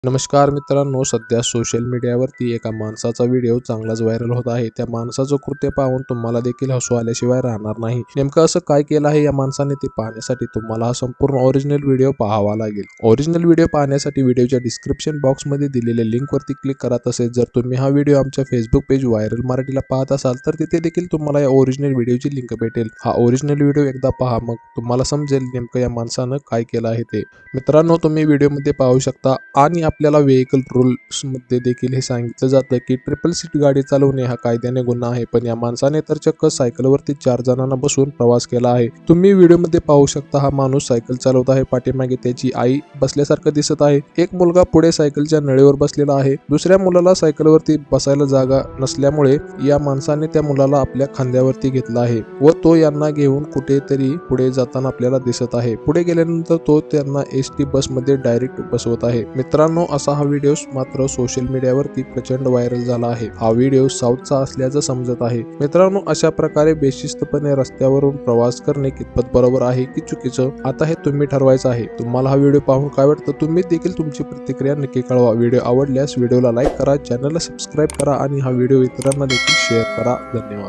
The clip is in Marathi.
नमस्कार मित्रांनो, सध्या सोशल मीडियावरती एका माणसाचा व्हिडिओ चांगलाच व्हायरल होत आहे। त्या माणसाचं कृत्य पाहून तुम्हाला देखील हसू आल्याशिवाय राहणार नाही। नेमकं असं काय केलं आहे या माणसाने ते पाहण्यासाठी तुम्हाला हा संपूर्ण ओरिजिनल व्हिडिओ पाहावा लागेल। ओरिजिनल व्हिडिओ पाहण्यासाठी व्हिडिओच्या डिस्क्रिप्शन बॉक्समध्ये दिलेल्या लिंकवरती क्लिक करा। तसेच जर तुम्ही हा व्हिडिओ आमच्या फेसबुक पेज व्हायरल मराठीला पाहत असाल तर तिथे देखील तुम्हाला या ओरिजिनल व्हिडिओची लिंक भेटेल। हा ओरिजिनल व्हिडिओ एकदा पहा, मग तुम्हाला समजेल नेमकं या माणसानं काय केलं आहे ते। मित्रांनो, तुम्ही व्हिडिओमध्ये पाहू शकता आणि आपल्याला व्हेइकल रूल्स मध्ये देखील हे सांगितलं जातं की ट्रिपल सीट गाडी चालवणे हा कायद्याने गुन्हा आहे। पण या माणसाने तर चक्क सायकलवरती 4 जणांना बसवून प्रवास केला आहे। तुम्ही व्हिडिओमध्ये पाहू शकता हा माणूस सायकल चालवत आहे। पाठीमागे त्याची आई बसल्यासारखं दिसत आहे। एक मुलगा पुढे सायकलच्या नळीवर बसलेला आहे। दुसऱ्या मुलाला सायकलवरती बसायला जागा नसल्यामुळे या माणसाने त्या मुलाला आपल्या खांद्यावरती घेतला आहे व तो यांना घेऊन कुठेतरी पुढे जाताना आपल्याला दिसत आहे। पुढे गेल्यानंतर तो त्यांना एसटी बसमध्ये डायरेक्ट बसवत आहे। मित्रांनो, असा हा व्हिडिओ मात्र सोशल मीडियावरती प्रचंड व्हायरल झाला आहे। हा व्हिडिओ साऊथचा असल्याचं समजत आहे। मित्रांनो, अशा प्रकारे बेशिस्तपणे रस्त्यावरून प्रवास करणे कितपत बरोबर आहे की चुकीचं, आता हे तुम्ही ठरवायचं आहे। तुम्हाला हा व्हिडिओ पाहून काय वाटतं, तुम्ही देखील तुमची प्रतिक्रिया नक्की कळवा। व्हिडिओ आवडल्यास व्हिडिओला लाईक करा, चॅनलला सबस्क्राईब करा आणि हा व्हिडिओ इतरांना देखील शेअर करा। धन्यवाद।